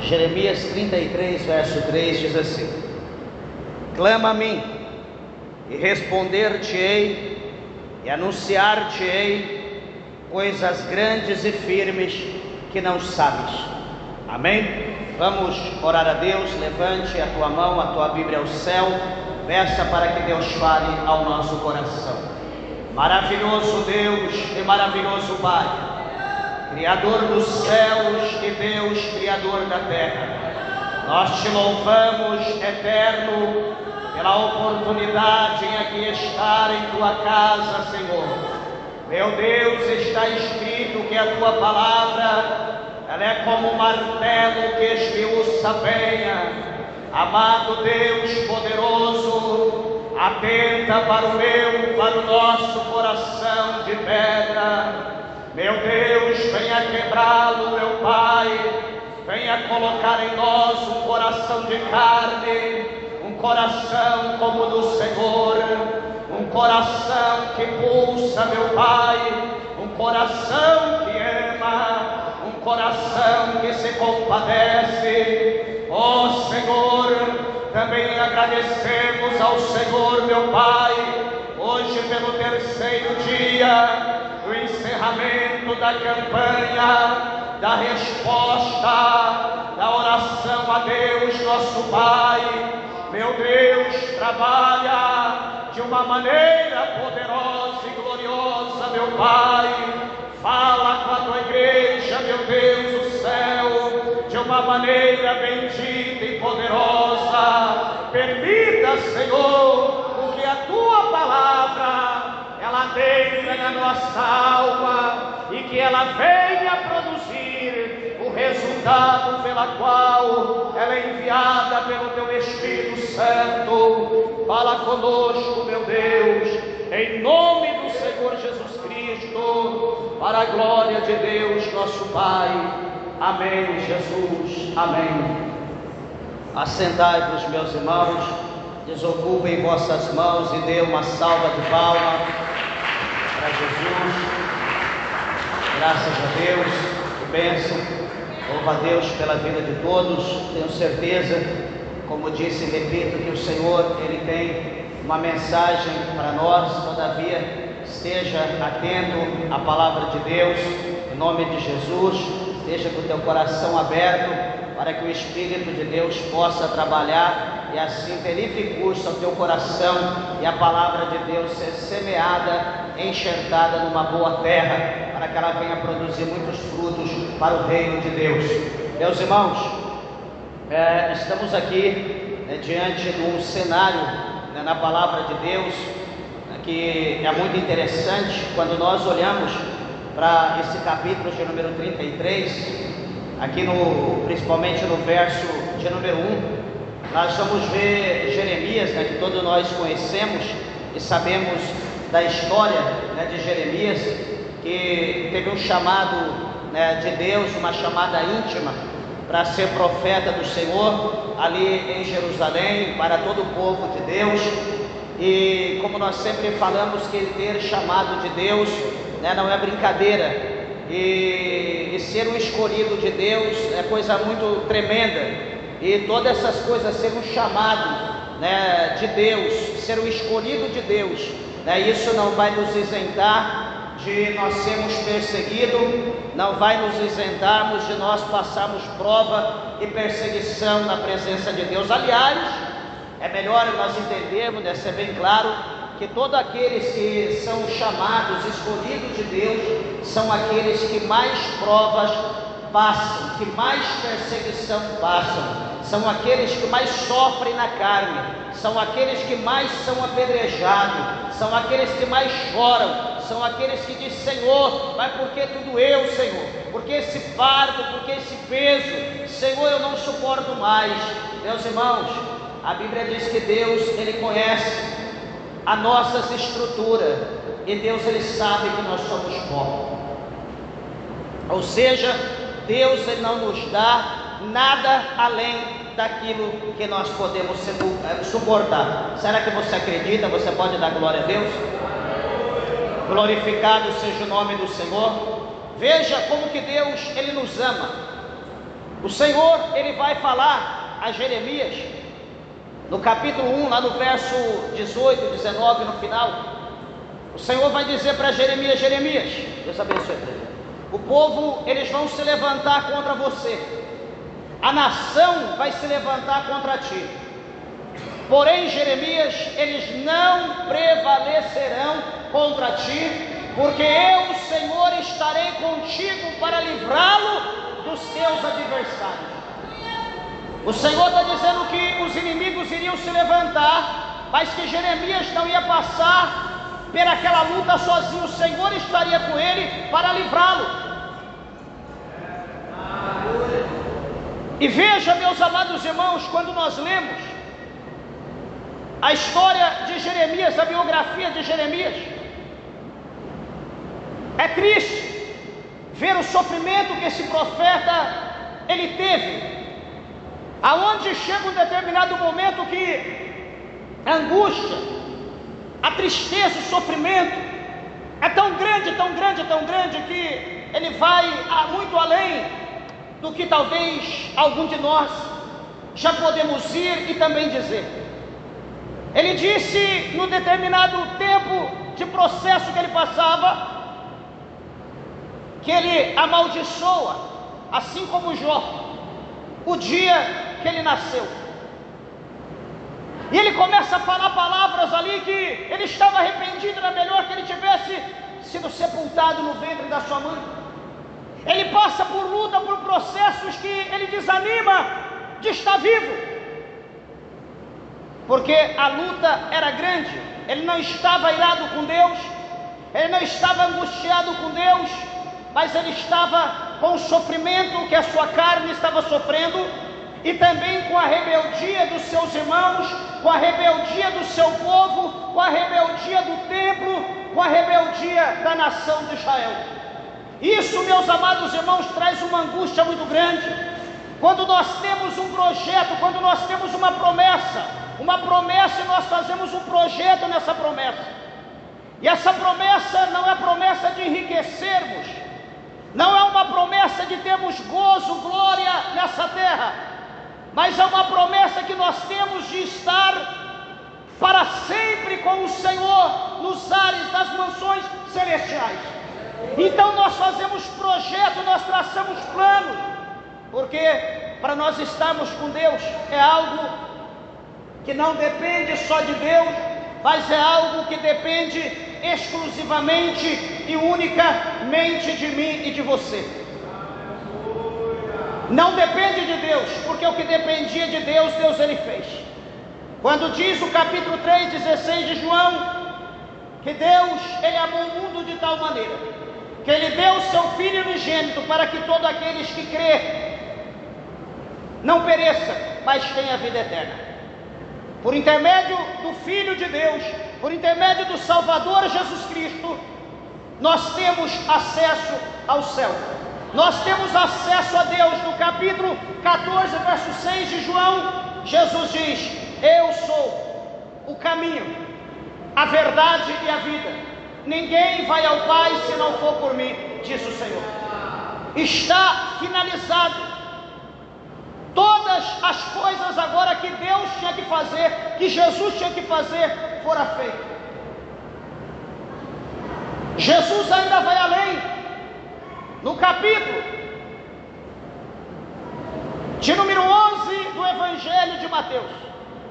Jeremias 33, verso 3 diz assim: clama a mim, e responder-te-ei, e anunciar-te-ei coisas grandes e firmes que não sabes. Amém? Vamos orar a Deus. Levante a tua mão, a tua Bíblia ao céu, peça para que Deus fale ao nosso coração. Maravilhoso Deus e maravilhoso Pai, Criador dos céus e Deus, Criador da terra, nós te louvamos, eterno, pela oportunidade em aqui estar em tua casa, Senhor. Meu Deus, está escrito que a tua palavra, ela é como um martelo que esmiuça a penha. Amado Deus poderoso, atenta para o nosso coração de pedra. Meu Deus, venha quebrá-lo, meu Pai, venha colocar em nós um coração de carne, um coração como o do Senhor, um coração que pulsa, meu Pai, um coração que ama, um coração que se compadece. Ó Senhor, também agradecemos ao Senhor, meu Pai, hoje pelo terceiro dia do encerramento da campanha, da resposta, da oração a Deus, nosso Pai. Meu Deus, trabalha de uma maneira poderosa e gloriosa, meu Pai. Fala com a tua igreja, meu Deus do céu, de uma maneira bendita e poderosa. Permita, Senhor, que a tua palavra ela entre na nossa alma e que ela venha produzir o resultado pela qual ela é enviada pelo teu Espírito Santo. Fala conosco, meu Deus, em nome do Senhor Jesus Cristo, para a glória de Deus, nosso Pai. Amém, Jesus. Amém. Assentai-vos, meus irmãos, desocupem vossas mãos e dê uma salva de palmas para Jesus. Graças a Deus, que bênção. Louva a Deus pela vida de todos. Tenho certeza, como disse e repito, que o Senhor, Ele tem uma mensagem para nós. Todavia, esteja atento à palavra de Deus, em nome de Jesus. Esteja com o teu coração aberto para que o Espírito de Deus possa trabalhar e assim verifique curso ao teu coração e a palavra de Deus ser semeada, enxertada numa boa terra, para que ela venha produzir muitos frutos para o reino de Deus. Meus irmãos, estamos aqui diante de um cenário na palavra de Deus que é muito interessante. Quando nós olhamos para esse capítulo de número 33, aqui principalmente no verso de número 1, nós vamos ver Jeremias, que todos nós conhecemos e sabemos da história de Jeremias, que teve um chamado de Deus, uma chamada íntima para ser profeta do Senhor ali em Jerusalém, para todo o povo de Deus. E como nós sempre falamos, que ter chamado de Deus não é brincadeira, e ser um escolhido de Deus é coisa muito tremenda. E todas essas coisas, ser um chamado de Deus, ser um escolhido de Deus, isso não vai nos isentar de nós sermos perseguidos, não vai nos isentarmos de nós passarmos prova e perseguição na presença de Deus. Aliás, é melhor nós entendermos, deve ser bem claro, que todos aqueles que são chamados, escolhidos de Deus, são aqueles que mais provas passam, que mais perseguição passam, são aqueles que mais sofrem na carne, são aqueles que mais são apedrejados, são aqueles que mais choram, são aqueles que dizem: Senhor, mas por que tudo eu, Senhor? Por que esse fardo, por que esse peso? Senhor, eu não suporto mais. Meus irmãos, a Bíblia diz que Deus, Ele conhece as nossas estruturas, e Deus, Ele sabe que nós somos pó. Ou seja, Deus, Ele não nos dá nada além daquilo que nós podemos suportar. Será que você acredita? Você pode dar glória a Deus? Glorificado seja o nome do Senhor. Veja como que Deus, Ele nos ama. O Senhor, Ele vai falar a Jeremias, no capítulo 1, lá no verso 18, 19, no final. O Senhor vai dizer para Jeremias: Jeremias, Deus abençoe, o povo, eles vão se levantar contra você, a nação vai se levantar contra ti, porém, Jeremias, eles não prevalecerão contra ti, porque eu, Senhor, estarei contigo para livrá-lo dos teus adversários. O Senhor está dizendo que os inimigos iriam se levantar, mas que Jeremias não ia passar pelaquela luta sozinho. O Senhor estaria com ele para livrá-lo. E veja, meus amados irmãos, quando nós lemos a história de Jeremias, a biografia de Jeremias, é triste ver o sofrimento que esse profeta ele teve, aonde chega um determinado momento que a angústia, a tristeza, o sofrimento é tão grande, tão grande, tão grande, que ele vai muito além do que talvez algum de nós já podemos ir e também dizer. Ele disse, no determinado tempo de processo que ele passava, que ele amaldiçoa, assim como Jó, o dia que ele nasceu. E ele começa a falar palavras ali que ele estava arrependido, era melhor que ele tivesse sido sepultado no ventre da sua mãe. Ele passa por luta, por processos que ele desanima de estar vivo, porque a luta era grande. Ele não estava irado com Deus, ele não estava angustiado com Deus, mas ele estava com o sofrimento que a sua carne estava sofrendo, e também com a rebeldia dos seus irmãos, com a rebeldia do seu povo, com a rebeldia do templo, com a rebeldia da nação de Israel. Isso, meus amados irmãos, traz uma angústia muito grande. Quando nós temos um projeto, quando nós temos uma promessa e nós fazemos um projeto nessa promessa, e essa promessa não é promessa de enriquecermos, não é uma promessa de termos gozo, glória nessa terra, mas é uma promessa que nós temos de estar para sempre com o Senhor nos ares das mansões celestiais. Então nós fazemos projeto, nós traçamos planos, porque para nós estarmos com Deus é algo que não depende só de Deus, mas é algo que depende exclusivamente e unicamente de mim e de você. Não depende de Deus, porque o que dependia de Deus, Deus ele fez. Quando diz o capítulo 3, 16 de João, que Deus, ele amou o mundo de tal maneira, que ele deu o seu Filho unigênito, para que todos aqueles que crê não pereça, mas tenha vida eterna. Por intermédio do Filho de Deus, por intermédio do Salvador Jesus Cristo, nós temos acesso ao céu. Nós temos acesso a Deus. No capítulo 14, verso 6 de João, Jesus diz: eu sou o caminho, a verdade e a vida. Ninguém vai ao Pai se não for por mim, disse o Senhor. Está finalizado. Todas as coisas agora que Deus tinha que fazer, que Jesus tinha que fazer, fora feito. Jesus ainda vai além. No capítulo de número 11 do Evangelho de Mateus,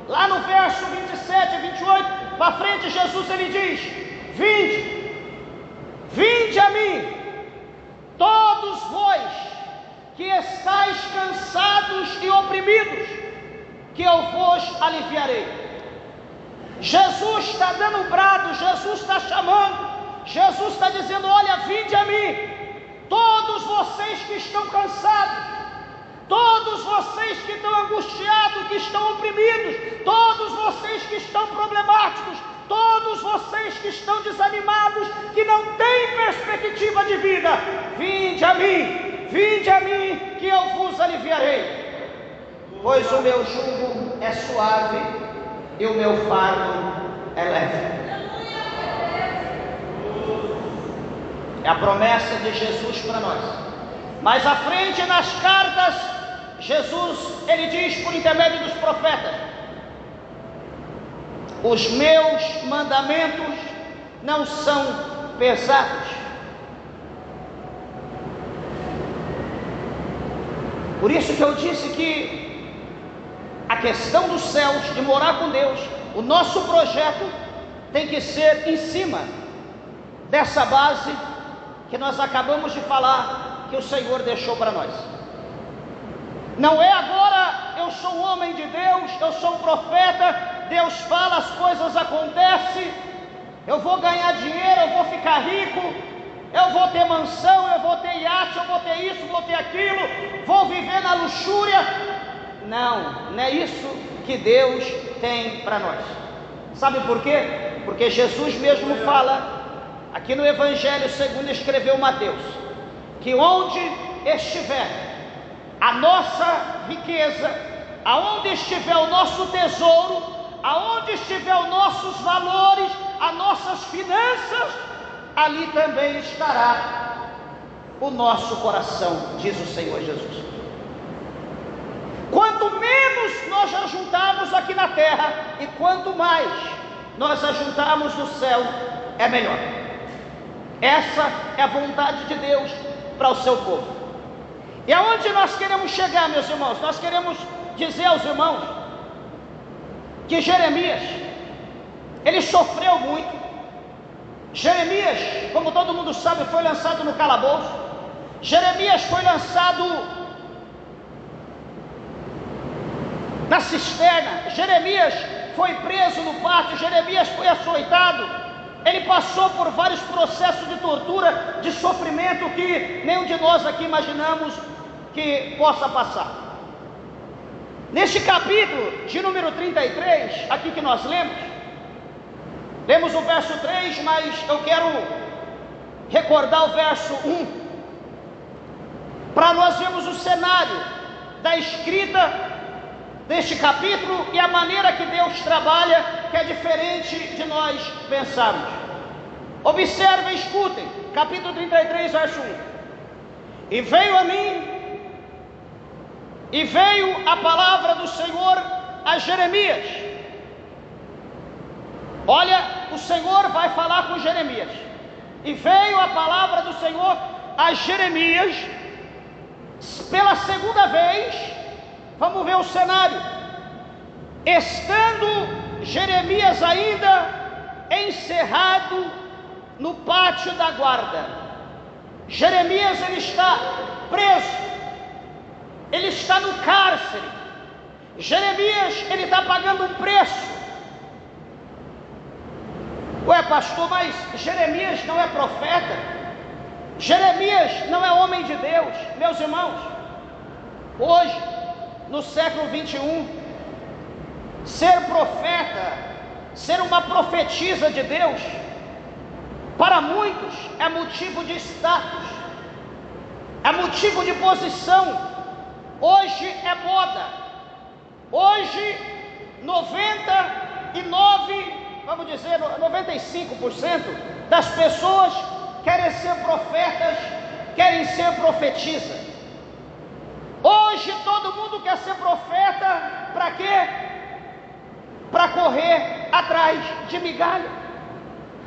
lá no verso 27 e 28, para frente, Jesus ele diz: vinde a mim, todos vós que estáis cansados e oprimidos, que eu vos aliviarei. Jesus está dando um brado, Jesus está chamando, Jesus está dizendo: olha, vinde a mim, todos vocês que estão cansados, todos vocês que estão angustiados, que estão oprimidos, todos vocês que estão problemáticos, todos vocês que estão desanimados, que não têm perspectiva de vida, vinde a mim, que eu vos aliviarei, pois o meu jugo é suave e o meu fardo é leve. É a promessa de Jesus para nós. Mais à frente, nas cartas Jesus, ele diz por intermédio dos profetas: os meus mandamentos não são pesados. Por isso que eu disse que a questão dos céus, de morar com Deus, o nosso projeto tem que ser em cima dessa base que nós acabamos de falar, que o Senhor deixou para nós. Não é agora eu sou um homem de Deus, eu sou um profeta, Deus fala, as coisas acontecem, eu vou ganhar dinheiro, eu vou ficar rico, eu vou ter mansão, eu vou ter iate, eu vou ter isso, vou ter aquilo, vou viver na luxúria. Não é isso que Deus tem para nós. Sabe por quê? Porque Jesus mesmo fala aqui no Evangelho segundo escreveu Mateus, que onde estiver a nossa riqueza, aonde estiver o nosso tesouro, aonde estiver os nossos valores, as nossas finanças, ali também estará o nosso coração, diz o Senhor Jesus. Quanto menos nós ajuntarmos aqui na terra, e quanto mais nós ajuntarmos no céu, é melhor. Essa é a vontade de Deus para o seu povo. E aonde nós queremos chegar, meus irmãos? Nós queremos dizer aos irmãos que Jeremias, ele sofreu muito. Jeremias, como todo mundo sabe, foi lançado no calabouço. Jeremias foi lançado na cisterna. Jeremias foi preso no pátio. Jeremias foi açoitado. Ele passou por vários processos de tortura, de sofrimento que nenhum de nós aqui imaginamos que possa passar. Neste capítulo de número 33, aqui que nós lemos o verso 3, mas eu quero recordar o verso 1, para nós vermos o cenário da escrita deste capítulo e a maneira que Deus trabalha, que é diferente de nós pensarmos. Observem, escutem, capítulo 33, verso 1. E veio a palavra do Senhor a Jeremias. Olha, o Senhor vai falar com Jeremias. E veio a palavra do Senhor a Jeremias pela segunda vez. Vamos ver o cenário. Estando Jeremias ainda encerrado no pátio da guarda. Jeremias, ele está preso. Ele está no cárcere. Jeremias, ele está pagando um preço. Ué, pastor, mas Jeremias não é profeta? Jeremias não é homem de Deus? Meus irmãos, hoje, no século 21, ser profeta, ser uma profetisa de Deus, para muitos é motivo de status, é motivo de posição. Hoje é moda. Hoje 95% das pessoas querem ser profetas, querem ser profetisa. Hoje todo mundo quer ser profeta, para quê? Para correr atrás de migalha,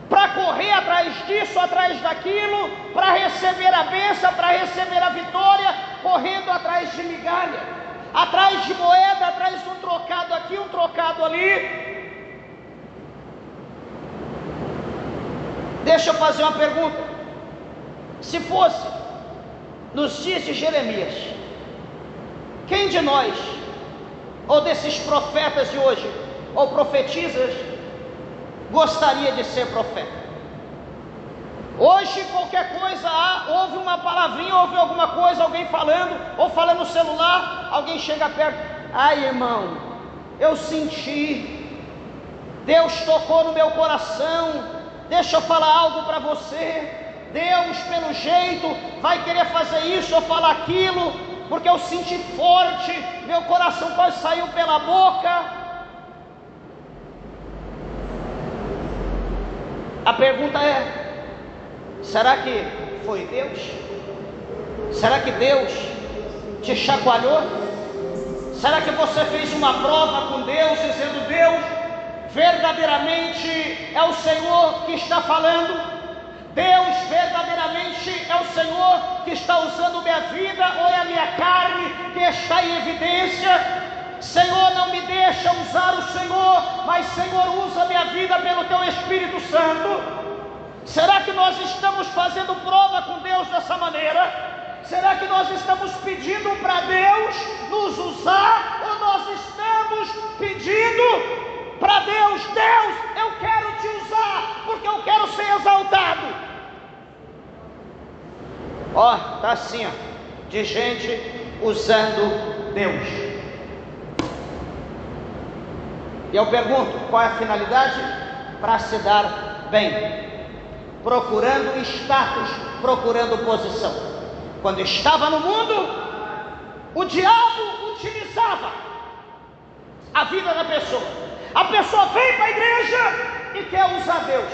para correr atrás disso, atrás daquilo, para receber a bênção, para receber a vitória, correndo atrás de migalha, atrás de moeda, atrás de um trocado aqui, um trocado ali. Deixa eu fazer uma pergunta. Se fosse nos dias de Jeremias, quem de nós, ou desses profetas de hoje, ou profetisas, gostaria de ser profeta? Hoje qualquer coisa, ouve uma palavrinha, ouve alguma coisa, alguém falando, ou falando no celular, alguém chega perto, ai irmão, eu senti, Deus tocou no meu coração, deixa eu falar algo para você, Deus pelo jeito vai querer fazer isso ou falar aquilo, porque eu senti forte, meu coração quase saiu pela boca. A pergunta é, será que foi Deus? Será que Deus te chacoalhou? Será que você fez uma prova com Deus, dizendo: Deus, verdadeiramente é o Senhor que está falando? Deus, verdadeiramente é o Senhor que está usando minha vida, ou é a minha carne que está em evidência? Senhor, não me deixa usar o Senhor, mas Senhor, usa minha vida pelo Teu Espírito Santo. Será que nós estamos fazendo prova com Deus dessa maneira? Será que nós estamos pedindo para Deus nos usar, ou nós estamos pedindo para Deus: Deus, eu quero Te usar, porque eu quero ser exaltado? Ó, tá assim, ó, de gente usando Deus. E eu pergunto, qual é a finalidade? Para se dar bem, procurando status, procurando posição. Quando estava no mundo, o diabo utilizava a vida da pessoa. A pessoa vem para a igreja e quer usar Deus.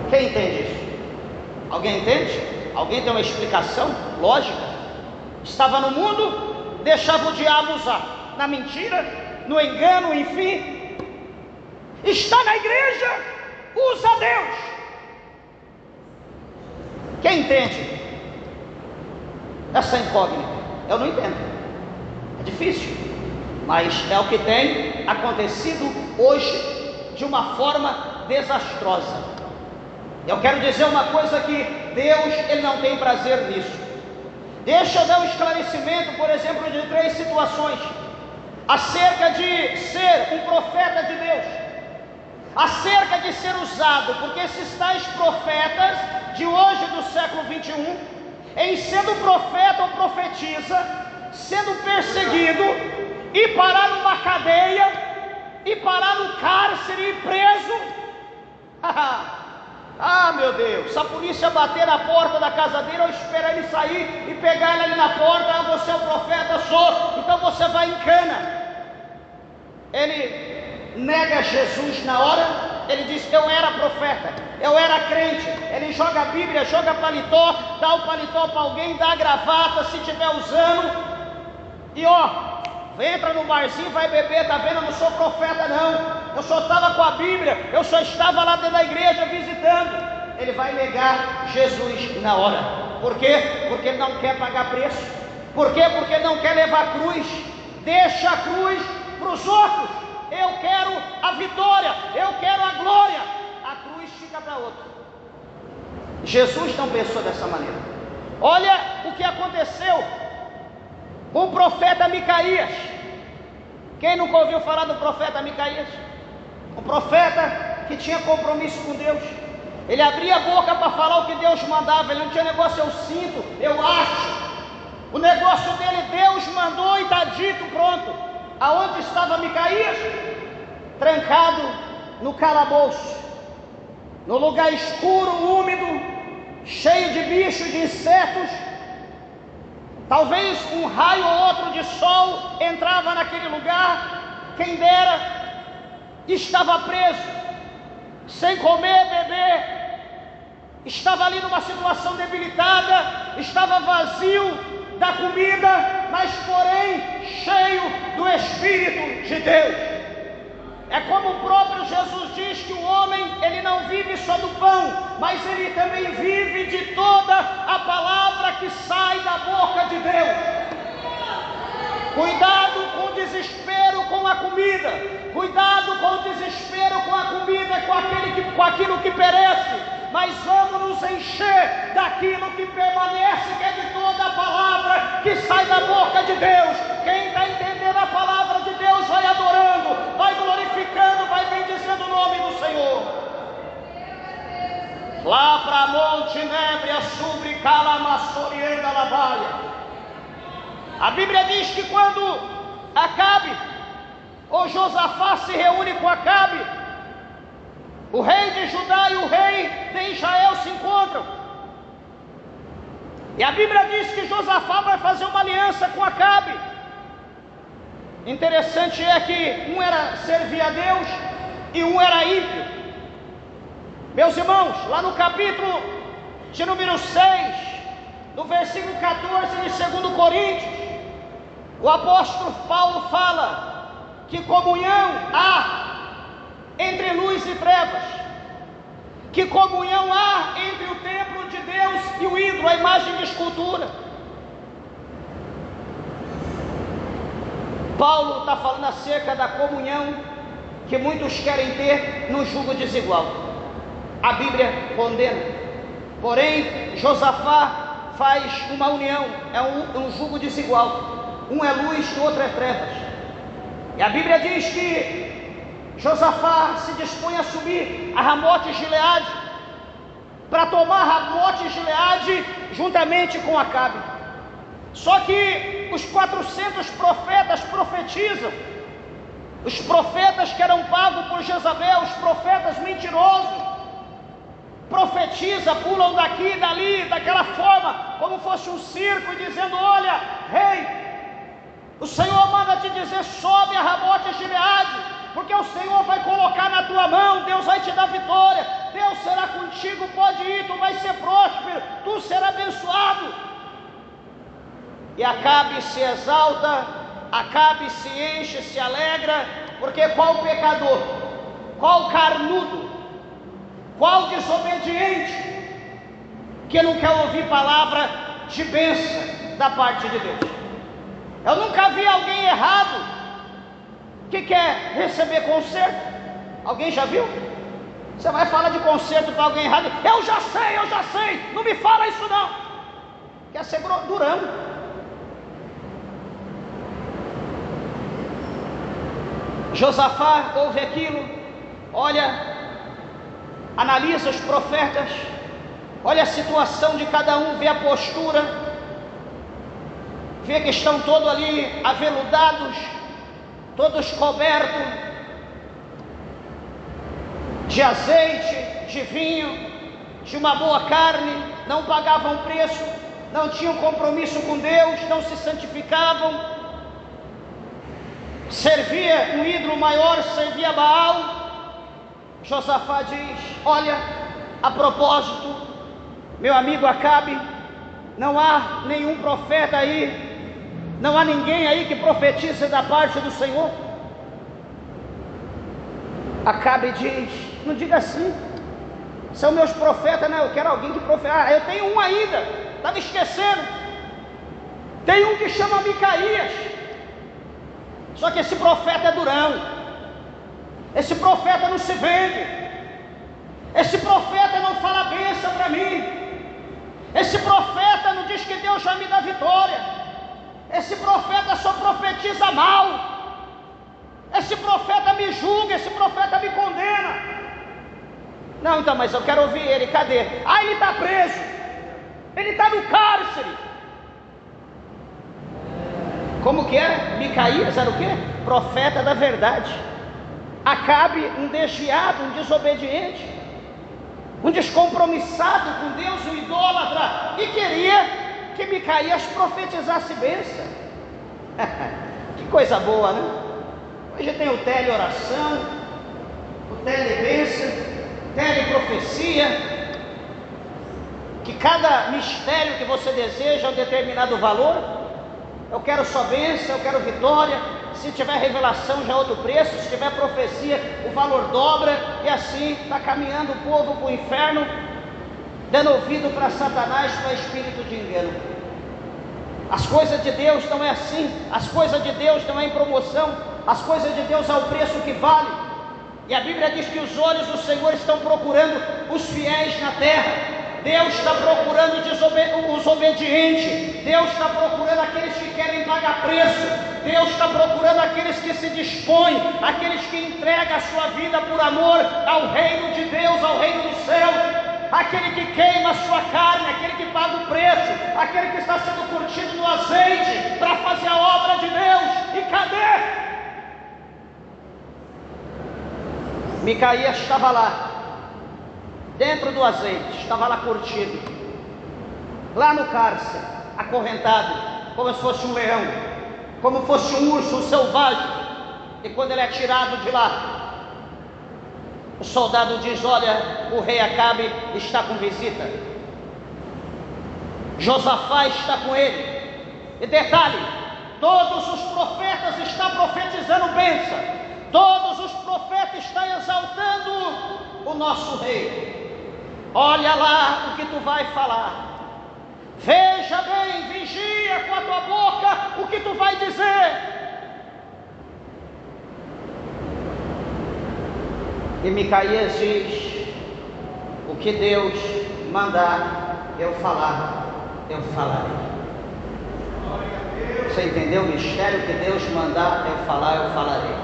Quem entende isso? Alguém entende? Alguém tem uma explicação lógica? Estava no mundo, deixava o diabo usar. Na mentira, no engano, enfim. Está na igreja, usa Deus. Quem entende essa incógnita? Eu não entendo. É difícil, mas é o que tem acontecido hoje de uma forma desastrosa. Eu quero dizer uma coisa, que Deus, Ele não tem prazer nisso. Deixa eu dar um esclarecimento, por exemplo, de 3 situações acerca de ser um profeta de Deus, acerca de ser usado, porque esses tais profetas de hoje, do século 21, em sendo profeta ou profetisa, sendo perseguido, e parar numa cadeia, e parar no cárcere e preso. Ah, meu Deus, se a polícia bater na porta da casa dele, ou esperar ele sair e pegar ele ali na porta: ah, você é o profeta? Sou. Então você vai em cana. Ele nega Jesus na hora. Ele diz: eu era profeta, eu era crente. Ele joga a Bíblia, joga paletó, dá o paletó para alguém, dá a gravata, se tiver usando, e ó, entra no barzinho, vai beber. Tá vendo? Eu não sou profeta não, eu só estava com a Bíblia, eu só estava lá dentro da igreja visitando. Ele vai negar Jesus na hora. Por quê? Porque ele não quer pagar preço. Por quê? Porque ele não quer levar a cruz. Deixa a cruz para os outros. Eu quero a vitória, eu quero a glória. A cruz fica para outro. Jesus não pensou dessa maneira. Olha o que aconteceu com o profeta Micaías. Quem nunca ouviu falar do profeta Micaías? Um profeta que tinha compromisso com Deus. Ele abria a boca para falar o que Deus mandava. Ele não tinha negócio: eu sinto, eu acho. O negócio dele: Deus mandou e está dito, pronto. Aonde estava Micaías? Trancado no calabouço, no lugar escuro, úmido, cheio de bichos, de insetos. Talvez um raio ou outro de sol entrava naquele lugar. Quem dera, estava preso, sem comer, beber, estava ali numa situação debilitada, estava vazio da comida, mas porém cheio do Espírito de Deus. É como o próprio Jesus diz, que o homem, ele não vive só do pão, mas ele também vive de toda a palavra que sai da boca de Deus. Cuidado com o desespero com a comida, cuidado com o desespero com a comida, com aquilo que perece, mas vamos nos encher daquilo que permanece, que é de toda a palavra que sai da boca de Deus. Quem está entendendo a palavra de Deus vai adorando, vai glorificando, vai bendizendo o nome do Senhor. Lá para Monte Nebria, sobre Calamassorienda Labaia. A Bíblia diz que quando Acabe, ou Josafá, se reúne com Acabe, o rei de Judá e o rei de Israel se encontram. E a Bíblia diz que Josafá vai fazer uma aliança com Acabe. Interessante é que um era servir a Deus e um era ímpio. Meus irmãos, lá no capítulo de número 6, no versículo versículo 14 de 2 Coríntios, o apóstolo Paulo fala que comunhão há entre luz e trevas, que comunhão há entre o templo de Deus e o ídolo, a imagem de escultura. Paulo está falando acerca da comunhão que muitos querem ter no jugo desigual. A Bíblia condena. Porém, Josafá faz uma união, é um jugo desigual. Um é luz e o outro é trevas. E a Bíblia diz que Josafá se dispõe a subir a Ramote Gileade para tomar Ramote Gileade juntamente com Acabe. Só que os 400 profetas profetizam. Os profetas que eram pagos por Jezabel, os profetas mentirosos, profetiza, pulam daqui e dali, daquela forma, como fosse um circo, dizendo: olha, rei, o Senhor manda te dizer, sobe a Ramote Gileade, porque o Senhor vai colocar na tua mão, Deus vai te dar vitória, Deus será contigo, pode ir, tu vai ser próspero, tu será abençoado. E Acabe se exalta, Acabe se enche, se alegra, porque qual pecador, qual carnudo, qual desobediente que não quer ouvir palavra de bênção da parte de Deus? Eu nunca vi alguém errado que quer receber conserto. Alguém já viu? Você vai falar de conserto para alguém errado? Eu já sei, não me fala isso não. Quer ser durão. Josafá ouve aquilo, olha, analisa os profetas, olha a situação de cada um, vê a postura, vê que estão todos ali aveludados, todos cobertos de azeite, de vinho, de uma boa carne, não pagavam preço, não tinham compromisso com Deus, não se santificavam, servia um ídolo maior, servia Baal. Josafá diz: olha, a propósito, meu amigo Acabe, não há nenhum profeta aí, não há ninguém aí que profetize da parte do Senhor. Acabe diz: não diga assim, são meus profetas, né? Eu quero alguém que profetize. Eu tenho um ainda, estava esquecendo, tem um que chama Micaías. Só que esse profeta é durão, esse profeta não se vende, esse profeta não fala bênção para mim, esse profeta não diz que Deus já me dá vitória, esse profeta só profetiza mal, esse profeta me julga, esse profeta me condena. Não, então, mas eu quero ouvir ele, cadê? Ele está preso, ele está no cárcere. Como que era? Micaías era o quê? Profeta da verdade. Acabe, um desviado, um desobediente, um descompromissado com Deus, um idólatra, e queria que Micaías profetizasse bênção. Que coisa boa, né? Hoje tem o teleoração, o telebênção, teleprofecia, que cada mistério que você deseja é um determinado valor. Eu quero só bênção, eu quero vitória. Se tiver revelação já é outro preço, se tiver profecia o valor dobra. E assim está caminhando o povo para o inferno, dando ouvido para Satanás, para espírito de engano. As coisas de Deus não é assim, as coisas de Deus não é em promoção, as coisas de Deus é o preço que vale. E a Bíblia diz que os olhos do Senhor estão procurando os fiéis na terra. Deus está procurando os obedientes, Deus está procurando aqueles que querem pagar preço, Deus está procurando aqueles que se dispõem, aqueles que entregam a sua vida por amor ao reino de Deus, ao reino do céu, aquele que queima a sua carne, aquele que paga o preço, aquele que está sendo curtido no azeite para fazer a obra de Deus. E cadê? Micaías estava lá, dentro do azeite, estava lá curtido, lá no cárcere, acorrentado, como se fosse um leão, como fosse um urso, um selvagem. E quando ele é tirado de lá, o soldado diz: olha, o rei Acabe está com visita. Josafá está com ele. E detalhe, todos os profetas estão profetizando bênção, todos os profetas estão exaltando o nosso rei. Olha lá o que tu vai falar, veja bem, vigia com a tua boca o que tu vai dizer. E Micaías diz: o que Deus mandar eu falar, eu falarei. Você entendeu o mistério? Que Deus mandar eu falar, eu falarei.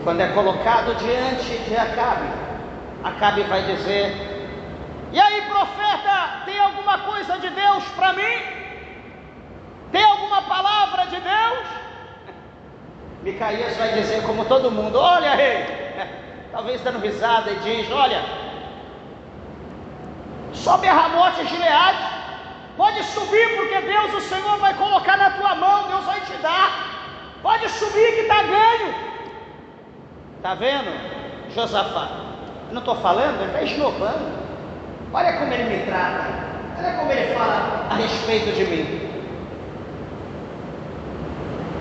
Quando é colocado diante de Acabe, Acabe vai dizer: e aí, profeta, tem alguma coisa de Deus para mim? Tem alguma palavra de Deus? Micaías vai dizer como todo mundo: olha, rei, talvez dando risada, e diz: olha, sobe a Ramote Gileade, pode subir, porque Deus, o Senhor, vai colocar na tua mão, Deus vai te dar, pode subir que está ganho. Está vendo, Josafá? Eu não estou falando, ele está esnobando. Olha como ele me trata, olha como ele fala a respeito de mim.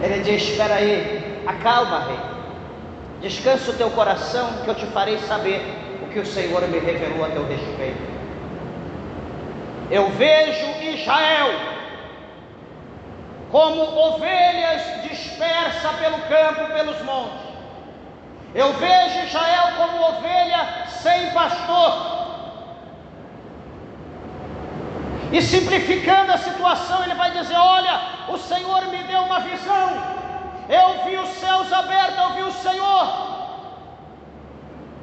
Ele diz: espera aí, acalma, rei, descansa o teu coração, que eu te farei saber o que o Senhor me revelou a teu respeito. Eu vejo Israel como ovelhas dispersas pelo campo, pelos montes. Eu vejo Israel como ovelha sem pastor. E simplificando a situação, ele vai dizer: olha, o Senhor me deu uma visão, eu vi os céus abertos, eu vi o Senhor,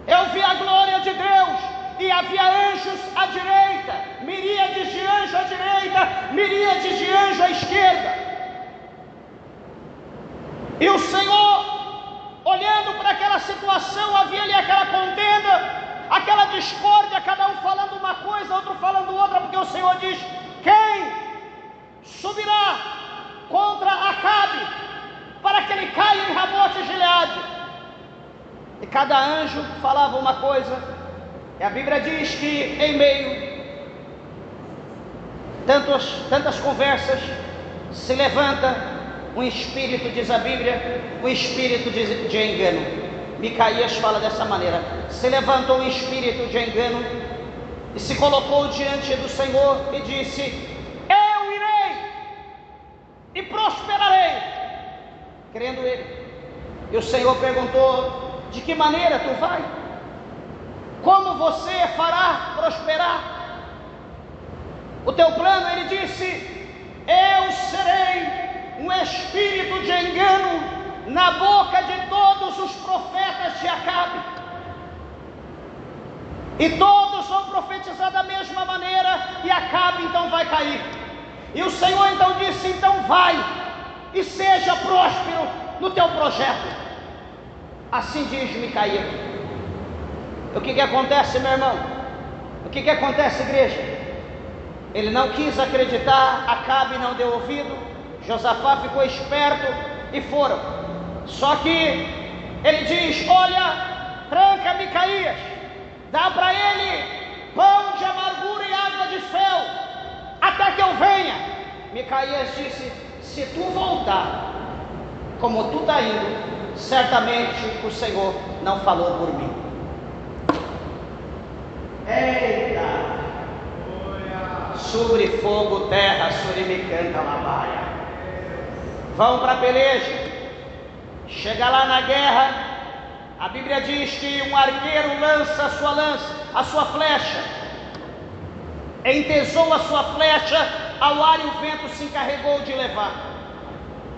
eu vi a glória de Deus, e havia anjos à direita, miríades de anjos à direita, miríades de anjos à esquerda. E o Senhor, olhando para aquela situação, havia ali aquela contenda, aquela discórdia, cada um falando uma coisa, outro falando outra, porque o Senhor diz: quem subirá contra Acabe, para que ele caia em Ramote Gileade? E cada anjo falava uma coisa, e a Bíblia diz que em meio tantas conversas se levanta um espírito, diz a Bíblia, um espírito de engano. Micaías fala dessa maneira: se levantou um espírito de engano e se colocou diante do Senhor e disse: eu irei e prosperarei, crendo ele. E o Senhor perguntou: de que maneira tu vai? Como você fará prosperar o teu plano? Ele disse: eu serei um espírito de engano na boca de todos os profetas de Acabe, e todos vão profetizar da mesma maneira, e Acabe então vai cair. E o Senhor então disse: então vai e seja próspero no teu projeto. Assim diz Micaías. O que acontece, meu irmão? O que acontece, igreja? Ele não quis acreditar, Acabe não deu ouvido, Josafá ficou esperto e foram. Só que ele diz: olha, tranca Micaías, dá para ele pão de amargura e água de fel, até que eu venha. Micaías disse: se tu voltar como tu está indo, certamente o Senhor não falou por mim. Eita! Sobre fogo, terra, surimicanta, labaia. Vão para a peleja. Chega lá na guerra, a Bíblia diz que um arqueiro lança a sua flecha, entesou a sua flecha ao ar e o vento se encarregou de levar.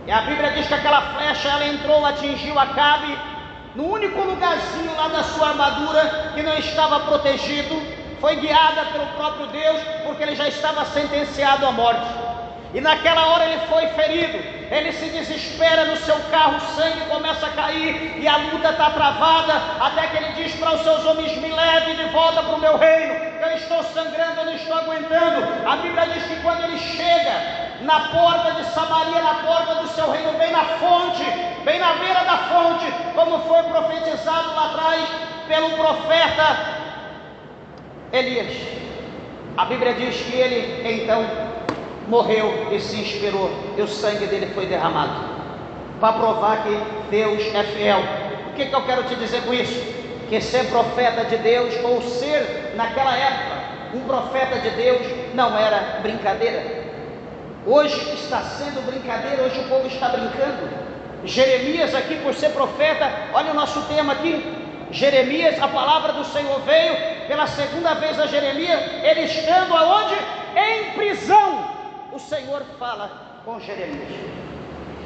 E a Bíblia diz que aquela flecha, ela entrou, atingiu Acabe no único lugarzinho lá da sua armadura que não estava protegido, foi guiada pelo próprio Deus, porque ele já estava sentenciado à morte. E naquela hora ele foi ferido, ele se desespera no seu carro, o sangue começa a cair, e a luta está travada, até que ele diz para os seus homens: me leve de volta para o meu reino, eu estou sangrando, eu não estou aguentando. A Bíblia diz que quando ele chega na porta de Samaria, na porta do seu reino, bem na fonte, bem na beira da fonte, como foi profetizado lá atrás pelo profeta Elias, A Bíblia diz que ele então morreu e se inspirou, e o sangue dele foi derramado, para provar que Deus é fiel. O que eu quero te dizer com isso? Que ser profeta de Deus, ou ser naquela época um profeta de Deus, não era brincadeira. Hoje está sendo brincadeira, hoje o povo está brincando. Jeremias aqui, por ser profeta, olha o nosso tema aqui. Jeremias, a palavra do Senhor veio pela segunda vez a Jeremias, ele estando aonde? Em prisão. O Senhor fala com Jeremias.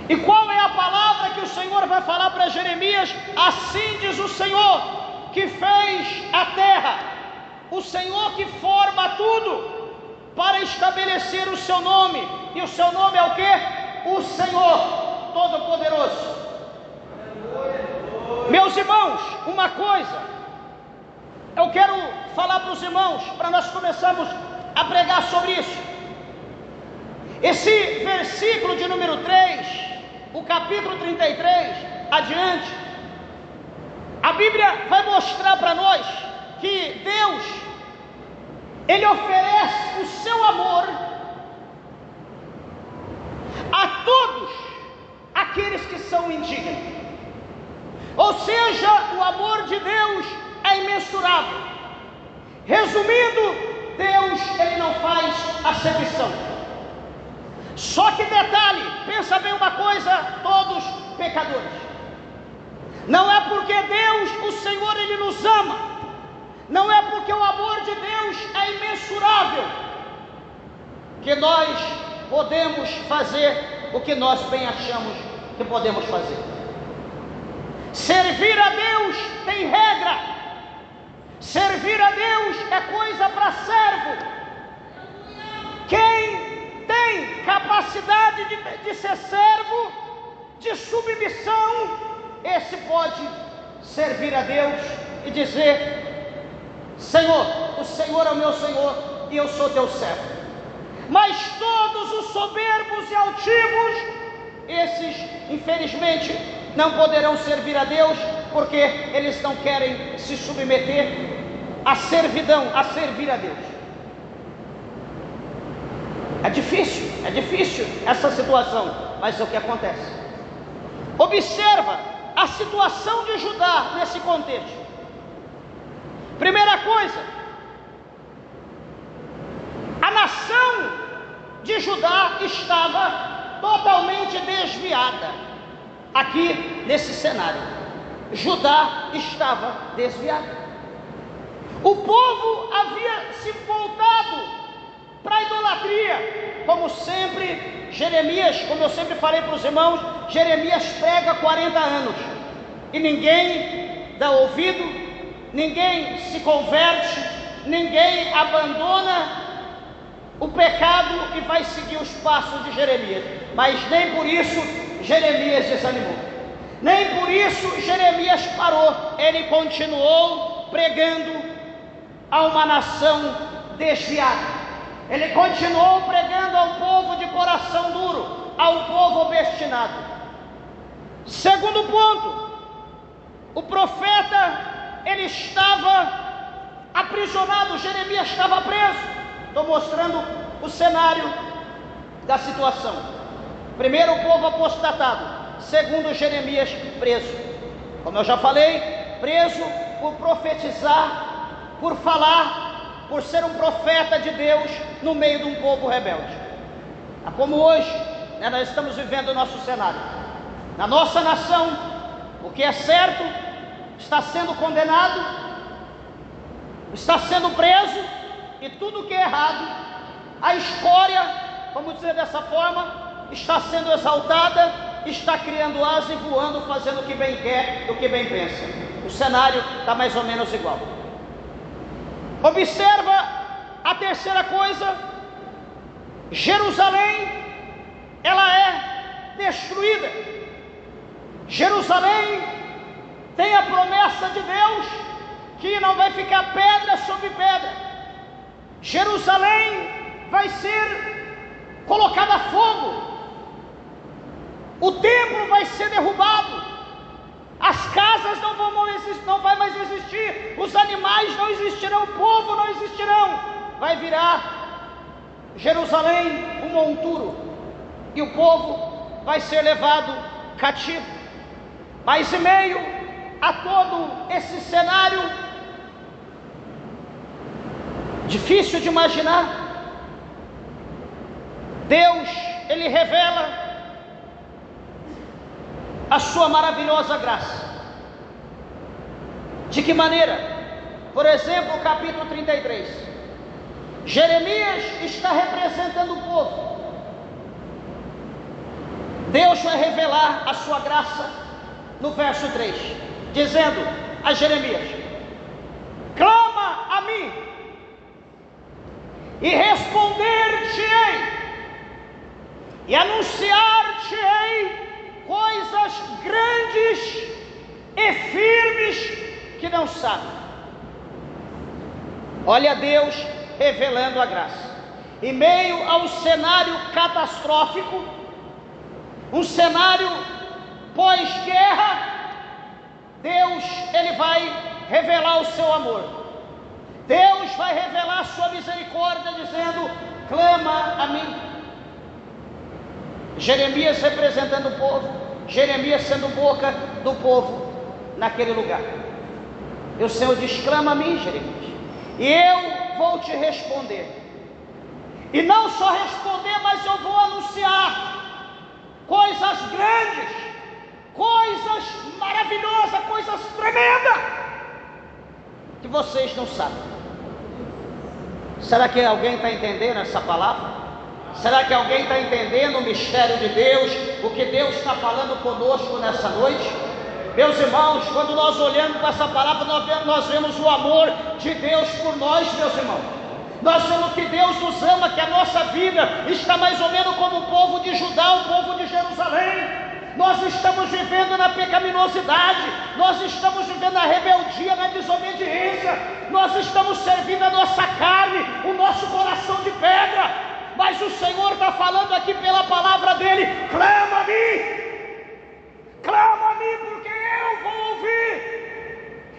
E qual é a palavra que o Senhor vai falar para Jeremias? Assim diz o Senhor, que fez a terra, o Senhor que forma tudo, para estabelecer o seu nome. E o seu nome é o quê? O Senhor Todo-Poderoso. Meus irmãos, uma coisa eu quero falar para os irmãos, para nós começarmos a pregar sobre isso. Esse versículo de número 3, o capítulo 33 adiante, a Bíblia vai mostrar para nós que Deus, Ele oferece o seu amor a todos aqueles que são indignos. Ou seja, o amor de Deus é imensurável. Resumindo, Deus, Ele não faz acepção. Só que detalhe, pensa bem uma coisa, todos pecadores. Não é porque Deus, o Senhor, Ele nos ama, não é porque o amor de Deus é imensurável, que nós podemos fazer o que nós bem achamos que podemos fazer. Servir a Deus tem regra. Servir a Deus é coisa para servo. Quem tem capacidade de ser servo, de submissão, esse pode servir a Deus e dizer: Senhor, o Senhor é o meu Senhor e eu sou teu servo. Mas todos os soberbos e altivos, esses infelizmente não poderão servir a Deus, porque eles não querem se submeter à servidão, a servir a Deus. É difícil essa situação, mas é o que acontece. Observa a situação de Judá nesse contexto. Primeira coisa, a nação de Judá estava totalmente desviada. Aqui nesse cenário, Judá estava desviado. O povo havia se voltado para a idolatria. Como sempre, Jeremias, como eu sempre falei para os irmãos, Jeremias prega 40 anos e ninguém dá ouvido, ninguém se converte, ninguém abandona o pecado e vai seguir os passos de Jeremias. Mas nem por isso Jeremias desanimou, nem por isso Jeremias parou. Ele continuou pregando a uma nação desviada. Ele continuou pregando ao povo de coração duro, ao povo obstinado. Segundo ponto, o profeta, ele estava aprisionado, Jeremias estava preso. Estou mostrando o cenário da situação. Primeiro, o povo apostatado. Segundo, Jeremias preso. Como eu já falei, preso por profetizar, por falar, por ser um profeta de Deus no meio de um povo rebelde. Como hoje, nós estamos vivendo o nosso cenário. Na nossa nação, o que é certo está sendo condenado, está sendo preso, e tudo que é errado, a escória, vamos dizer dessa forma, está sendo exaltada, está criando asas e voando, fazendo o que bem quer, o que bem pensa. O cenário está mais ou menos igual. Observa a terceira coisa: Jerusalém, ela é destruída. Jerusalém tem a promessa de Deus que não vai ficar pedra sobre pedra. Jerusalém vai ser colocada a fogo. O templo vai ser derrubado, as casas não vai mais existir, os animais não existirão, o povo não existirão, vai virar Jerusalém um monturo, e o povo vai ser levado cativo. Mas em meio a todo esse cenário difícil de imaginar, Deus, Ele revela a sua maravilhosa graça. De que maneira? Por exemplo, capítulo 33. Jeremias está representando o povo. Deus vai revelar a sua graça no verso 3, dizendo a Jeremias: clama a mim e responder-te-ei, e anunciar-te-ei coisas grandes e firmes que não sabem. Olha Deus revelando a graça em meio ao cenário catastrófico, um cenário pós-guerra. Deus, Ele vai revelar o seu amor. Deus vai revelar a sua misericórdia, dizendo: clama a mim. Jeremias representando o povo, Jeremias sendo boca do povo naquele lugar. E o Senhor diz: clama a mim, Jeremias, e eu vou te responder. E não só responder, mas eu vou anunciar coisas grandes, coisas maravilhosas, coisas tremendas, que vocês não sabem. Será que alguém está entendendo essa palavra? Será que alguém está entendendo o mistério de Deus, o que Deus está falando conosco nessa noite? Meus irmãos, quando nós olhamos para essa palavra, nós vemos o amor de Deus por nós, meus irmãos. Nós vemos que Deus nos ama, que a nossa vida está mais ou menos como o povo de Judá, o povo de Jerusalém. Nós estamos vivendo na pecaminosidade, nós estamos vivendo na rebeldia, na desobediência, nós estamos servindo a nossa carne, o nosso coração de pedra. Mas o Senhor está falando aqui pela palavra dEle: clama a mim, porque eu vou ouvir,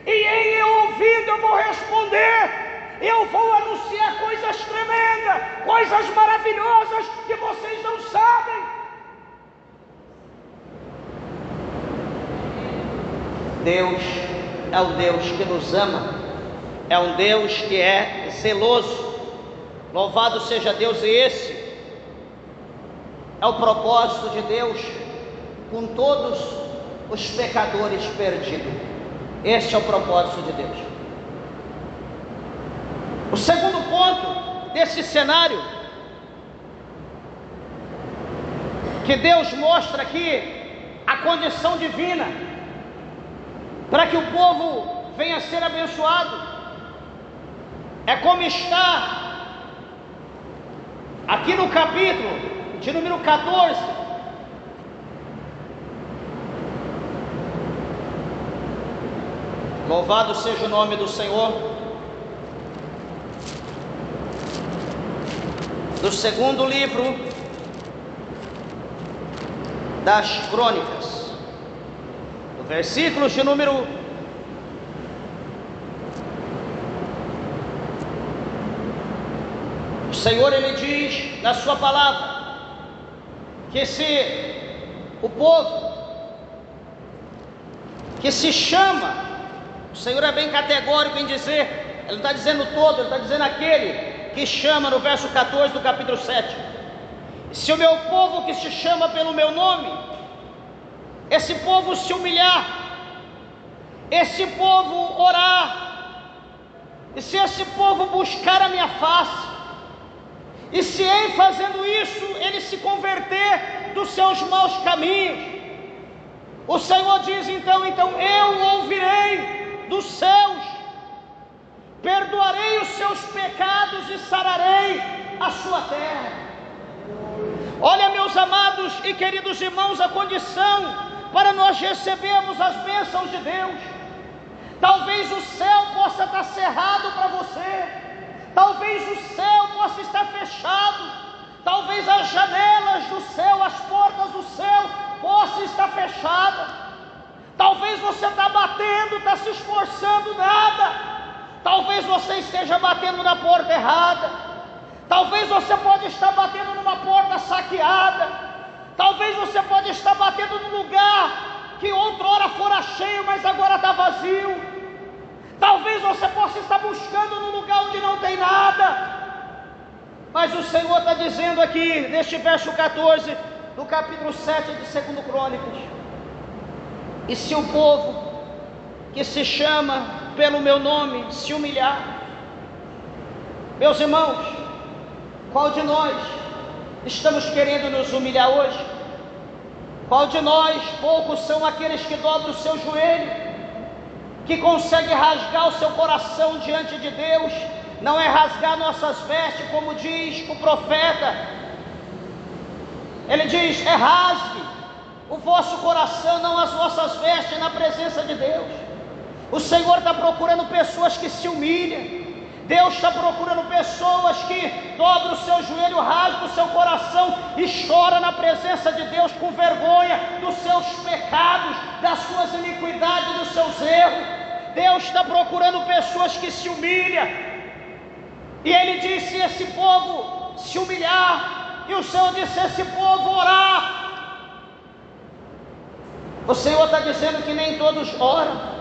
e em eu ouvindo eu vou responder. Eu vou anunciar coisas tremendas, coisas maravilhosas que vocês não sabem. Deus é o Deus que nos ama, é um Deus que é zeloso. Louvado seja Deus. E esse é o propósito de Deus com todos os pecadores perdidos. Este é o propósito de Deus. O segundo ponto desse cenário que Deus mostra aqui, a condição divina para que o povo venha a ser abençoado, é como está aqui no capítulo de número 14. Louvado seja o nome do Senhor. Do segundo livro das Crônicas, do versículo de número 1. O Senhor, Ele diz na sua palavra que se o povo que se chama, o Senhor é bem categórico em dizer, Ele não está dizendo todo, Ele está dizendo aquele que chama, no verso 14 do capítulo 7. Se o meu povo que se chama pelo meu nome, esse povo se humilhar, esse povo orar, e se esse povo buscar a minha face, e se em fazendo isso ele se converter dos seus maus caminhos, o Senhor diz então eu ouvirei dos céus, perdoarei os seus pecados e sararei a sua terra. Olha, meus amados e queridos irmãos, a condição para nós recebermos as bênçãos de Deus. Talvez o céu possa estar cerrado para você, talvez o céu possa estar fechado, talvez as janelas do céu, as portas do céu possam estar fechadas. Talvez você está batendo, está se esforçando, nada. Talvez você esteja batendo na porta errada. Talvez você pode estar batendo numa porta saqueada. Talvez você pode estar batendo num lugar que outrora fora cheio, mas agora está vazio. Talvez você possa estar buscando num lugar onde não tem nada. Mas o Senhor está dizendo aqui, neste verso 14, do capítulo 7 de 2 Crônicas: e se o povo que se chama pelo meu nome se humilhar. Meus irmãos, qual de nós estamos querendo nos humilhar hoje? Qual de nós, poucos são aqueles que dobram o seu joelho, que conseguem rasgar o seu coração diante de Deus? Não é rasgar nossas vestes, como diz o profeta. Ele diz: é rasgue o vosso coração, não as vossas vestes, na presença de Deus. O Senhor está procurando pessoas que se humilhem. Deus está procurando pessoas que dobram o seu joelho, rasgam o seu coração e choram na presença de Deus com vergonha dos seus pecados, das suas iniquidades, dos seus erros. Deus está procurando pessoas que se humilham. E Ele disse: se esse povo se humilhar, e o Senhor disse: se esse povo orar. O Senhor está dizendo que nem todos oram.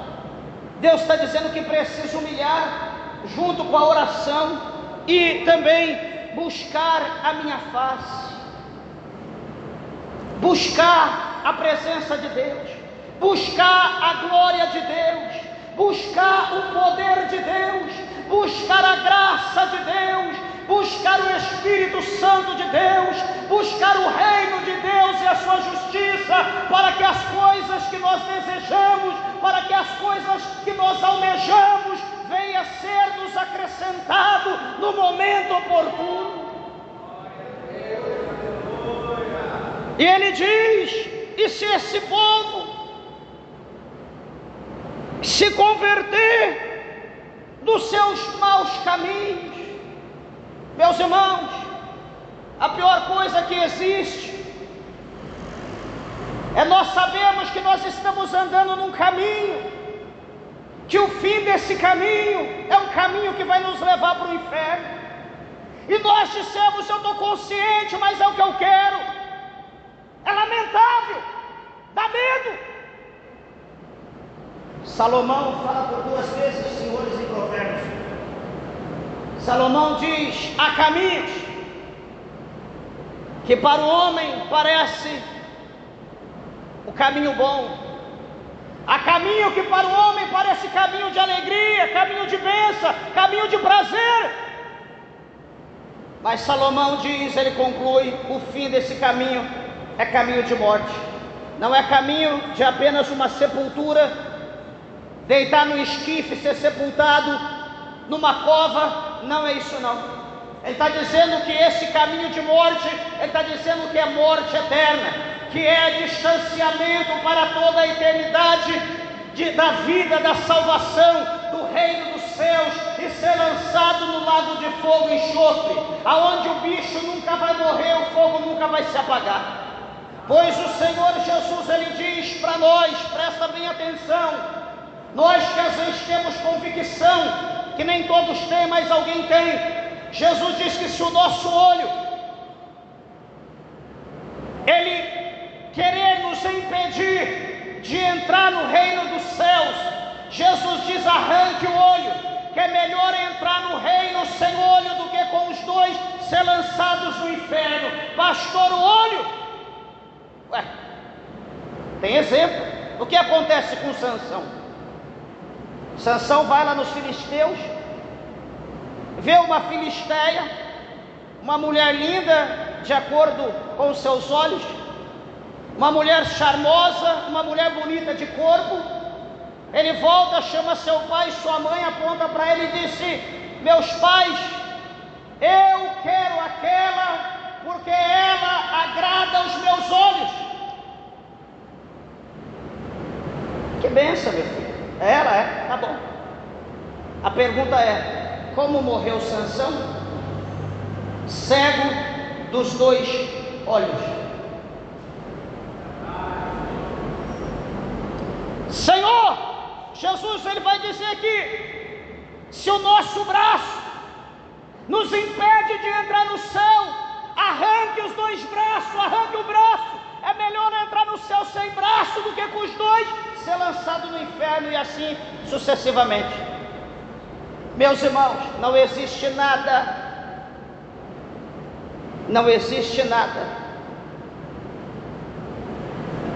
Deus está dizendo que precisa humilhar junto com a oração e também buscar a minha face, buscar a presença de Deus, buscar a glória de Deus, buscar o poder de Deus, buscar a graça de Deus, buscar o Espírito Santo de Deus, buscar o reino de Deus e a sua justiça, para que as coisas que nós desejamos, para que as coisas que nós almejamos venha ser nos acrescentado no momento oportuno. E Ele diz: e se esse povo se converter dos seus maus caminhos? Meus irmãos, a pior coisa que existe é nós sabemos que nós estamos andando num caminho, que o fim desse caminho é um caminho que vai nos levar para o inferno. E nós dissemos: eu estou consciente, mas é o que eu quero. É lamentável, dá medo. Salomão fala por 2 vezes senhores em Provérbios. Salomão diz: há caminhos que para o homem parece o caminho bom, há caminho que para o homem parece caminho de alegria, caminho de bênção, caminho de prazer. Mas Salomão diz, ele conclui: o fim desse caminho é caminho de morte. Não é caminho de apenas uma sepultura, deitar no esquife, ser sepultado numa cova. Não é isso não. Ele está dizendo que esse caminho de morte, ele está dizendo que é morte eterna, que é distanciamento para toda a eternidade da vida, da salvação, do reino dos céus, e ser lançado no lago de fogo e enxofre, aonde o bicho nunca vai morrer, o fogo nunca vai se apagar. Pois o Senhor Jesus, Ele diz para nós, presta bem atenção, nós que às vezes temos convicção, que nem todos têm, mas alguém tem. Jesus diz que se o nosso olho, ele querer nos impedir de entrar no reino dos céus, Jesus diz: arranque o olho, que é melhor entrar no reino sem olho do que com os dois ser lançados no inferno. Pastor, o olho? Ué, tem exemplo. O que acontece com Sansão? Sansão vai lá nos filisteus, vê uma filisteia, uma mulher linda de acordo com os seus olhos, uma mulher charmosa, uma mulher bonita de corpo. Ele volta, chama seu pai e sua mãe, aponta para ele e disse: meus pais, eu quero aquela, porque ela agrada aos meus olhos. Que bênção, meu filho. Ela é, tá bom. A pergunta é: como morreu Sansão? Cego dos 2 olhos. Senhor, Jesus, ele vai dizer aqui Se o nosso braço nos impede de entrar no céu, arranque os dois braços, arranque o braço. É melhor entrar no céu sem braço do que com os dois, ser lançado no inferno e assim sucessivamente. Meus irmãos, não existe nada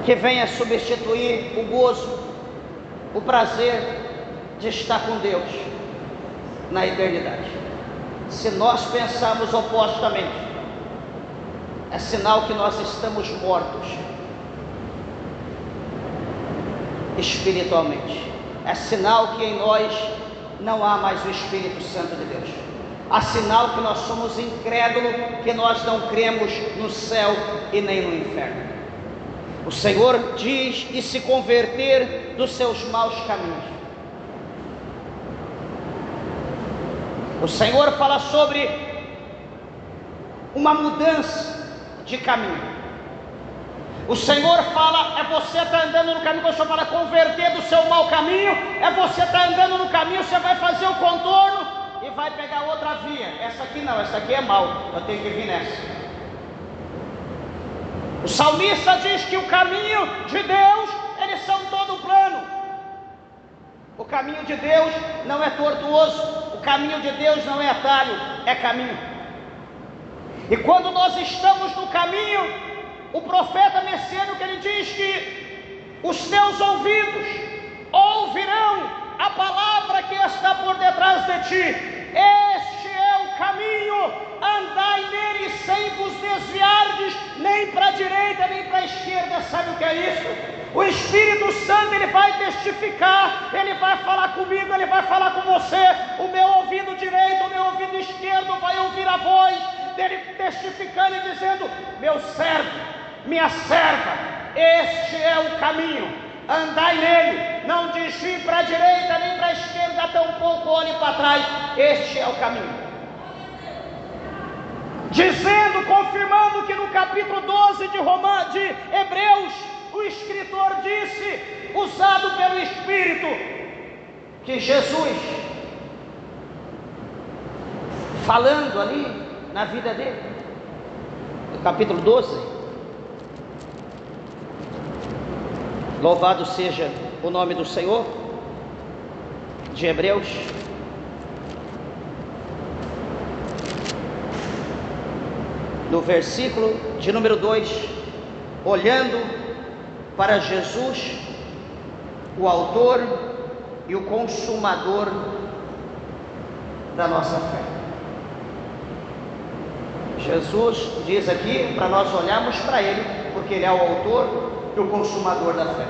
que venha substituir o gozo, o prazer de estar com Deus na eternidade. Se nós pensarmos opostamente, é sinal que nós estamos mortos espiritualmente. É sinal que em nós não há mais o Espírito Santo de Deus. Há sinal que nós somos incrédulos, que nós não cremos no céu e nem no inferno. O Senhor diz: e se converter dos seus maus caminhos. O Senhor fala sobre uma mudança de caminho. O Senhor fala, é você estar andando no caminho. Quando o Senhor fala converter do seu mau caminho, é você estar andando no caminho, você vai fazer o contorno e vai pegar outra via. Essa aqui não, essa aqui é mal, eu tenho que vir nessa. O salmista diz que o caminho de Deus, eles são todo plano. O caminho de Deus não é tortuoso, o caminho de Deus não é atalho, é caminho. E quando nós estamos no caminho, o profeta messiânico, ele diz que os teus ouvidos ouvirão a palavra que está por detrás de ti. Este é o caminho, andai nele sem vos desviardes, nem para a direita, nem para a esquerda. Sabe o que é isso? O Espírito Santo, ele vai testificar, ele vai falar comigo, ele vai falar com você. O meu ouvido direito, o meu ouvido esquerdo vai ouvir a voz dele testificando e dizendo: meu servo, minha serva, este é o caminho, andai nele, não desvie para a direita nem para a esquerda, tampouco olhe para trás. Este é o caminho. Dizendo, confirmando que no capítulo 12 de Hebreus, o escritor disse, usado pelo Espírito, que Jesus, falando ali na vida dele, no capítulo 12, louvado seja o nome do Senhor, de Hebreus, no versículo de número 2, olhando para Jesus, o autor e o consumador da nossa fé. Jesus diz aqui para nós olharmos para Ele, porque Ele é o autor e o consumador da fé.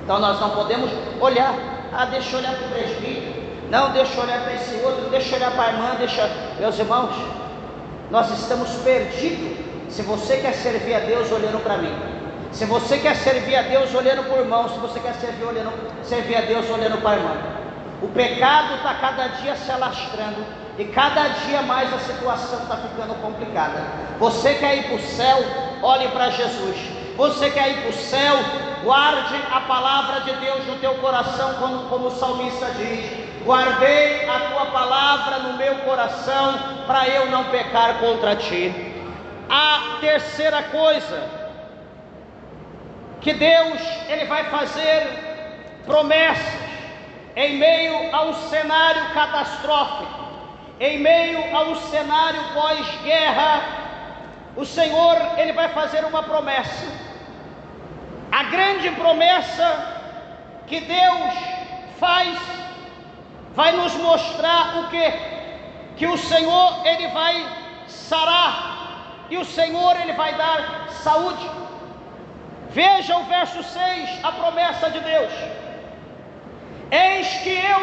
Então nós não podemos olhar, deixa eu olhar para o presbítero, não, deixa eu olhar para esse outro, deixa eu olhar para a irmã, meus irmãos, nós estamos perdidos. Se você quer servir a Deus olhando para mim, se você quer servir a Deus olhando para o irmão, se você quer servir a Deus olhando para a irmã, o pecado está cada dia se alastrando e cada dia mais a situação está ficando complicada. Você quer ir para o céu? Olhe para Jesus. Você quer ir para o céu? Guarde a palavra de Deus no teu coração, como o salmista diz: guardei a tua palavra no meu coração, para eu não pecar contra ti. A terceira coisa, que Deus, Ele vai fazer promessas em meio a um cenário catastrófico, em meio a um cenário pós-guerra. O Senhor, Ele vai fazer uma promessa. A grande promessa que Deus faz vai nos mostrar o quê? Que o Senhor, Ele vai sarar, e o Senhor, Ele vai dar saúde. Veja o verso 6, a promessa de Deus: eis que eu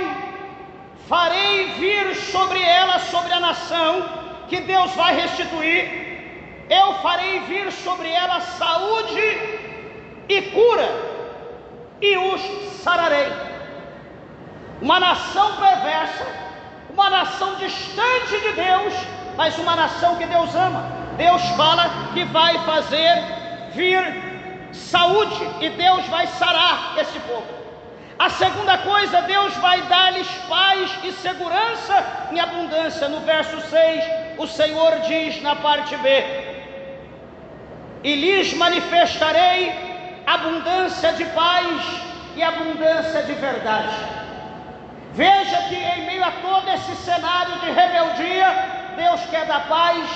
farei vir sobre ela, sobre a nação que Deus vai restituir, eu farei vir sobre ela saúde e cura, e os sararei. Uma nação perversa, uma nação distante de Deus, mas uma nação que Deus ama. Deus fala que vai fazer vir saúde, e Deus vai sarar esse povo. A segunda coisa, Deus vai dar-lhes paz e segurança em abundância. No verso 6, o Senhor diz na parte B: e lhes manifestarei abundância de paz e abundância de verdade. Veja que em meio a todo esse cenário de rebeldia, Deus quer dar paz,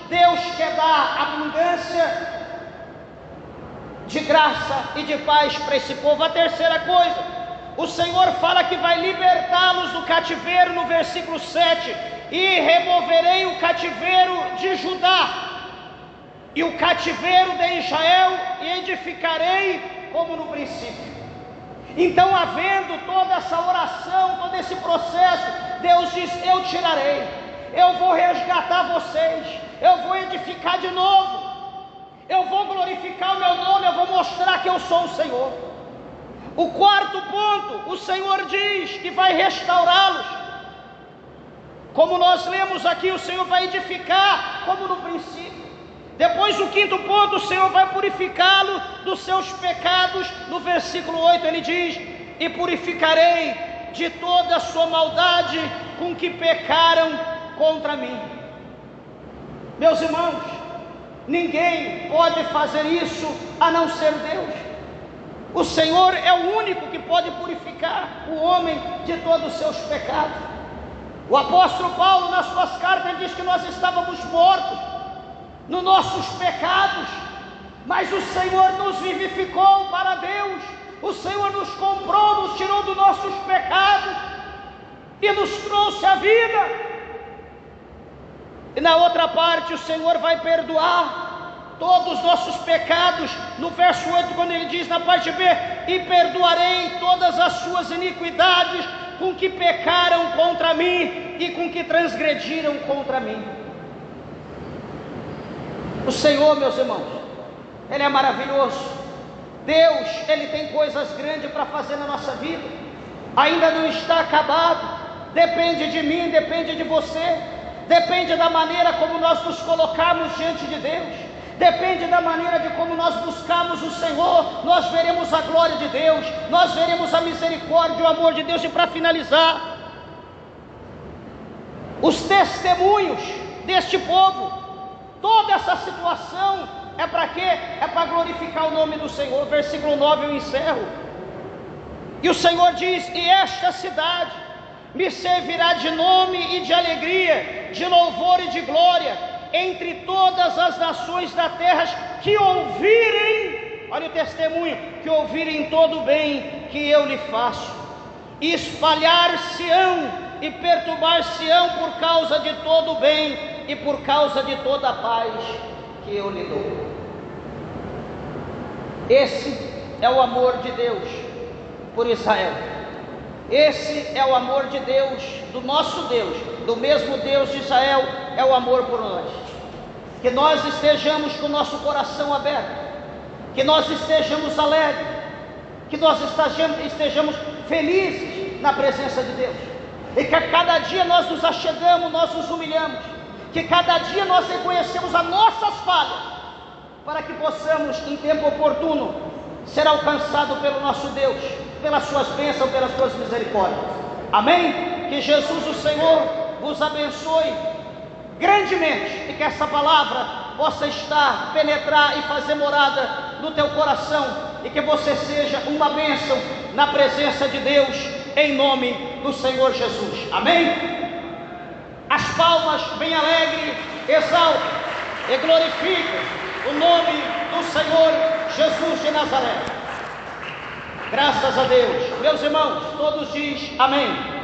Deus quer dar abundância de graça e de paz para esse povo. A terceira coisa, o Senhor fala que vai libertá-los do cativeiro no versículo 7, e removerei o cativeiro de Judá e o cativeiro de Israel, e edificarei como no princípio. Então, havendo toda essa oração, todo esse processo, Deus diz: eu tirarei, eu vou resgatar vocês, eu vou edificar de novo, eu vou glorificar o meu nome, eu vou mostrar que eu sou o Senhor. O quarto ponto, o Senhor diz que vai restaurá-los. Como nós lemos aqui, o Senhor vai edificar como no princípio. Depois, o quinto ponto, o Senhor vai purificá-lo dos seus pecados. No versículo 8 ele diz: e purificarei de toda a sua maldade com que pecaram contra mim. Meus irmãos, ninguém pode fazer isso a não ser Deus. O Senhor é o único que pode purificar o homem de todos os seus pecados. O apóstolo Paulo, nas suas cartas, diz que nós estávamos mortos nos nossos pecados, mas o Senhor nos vivificou para Deus. O Senhor nos comprou, nos tirou dos nossos pecados e nos trouxe a vida. E na outra parte, o Senhor vai perdoar todos os nossos pecados. No verso 8, quando ele diz na parte B: e perdoarei todas as suas iniquidades com que pecaram contra mim e com que transgrediram contra mim. O Senhor, meus irmãos, Ele é maravilhoso. Deus, Ele tem coisas grandes para fazer na nossa vida. Ainda não está acabado. Depende de mim, depende de você. Depende da maneira como nós nos colocamos diante de Deus. Depende da maneira de como nós buscamos o Senhor. Nós veremos a glória de Deus, nós veremos a misericórdia e o amor de Deus. E para finalizar, os testemunhos deste povo, toda essa situação é para quê? É para glorificar o nome do Senhor. Versículo 9 eu encerro. E o Senhor diz: e esta cidade me servirá de nome e de alegria, de louvor e de glória, entre todas as nações da terra que ouvirem, olha o testemunho, que ouvirem todo o bem que eu lhe faço. E espalhar-se-ão e perturbar-se-ão por causa de todo o bem e por causa de toda a paz que eu lhe dou. Esse é o amor de Deus por Israel. Esse é o amor de Deus, do nosso Deus, do mesmo Deus de Israel, é o amor por nós. Que nós estejamos com o nosso coração aberto, que nós estejamos alegres, que nós estejamos felizes na presença de Deus, e que a cada dia nós nos achegamos, nós nos humilhamos, que cada dia nós reconhecemos as nossas falhas, para que possamos, em tempo oportuno, ser alcançados pelo nosso Deus, pelas suas bênçãos, pelas suas misericórdias. Amém? Que Jesus, o Senhor, vos abençoe grandemente, e que essa palavra possa penetrar e fazer morada no teu coração, e que você seja uma bênção na presença de Deus, em nome do Senhor Jesus. Amém? As palmas bem alegres exaltam e glorificam o nome do Senhor Jesus de Nazaré. Graças a Deus. Meus irmãos, todos dizem amém.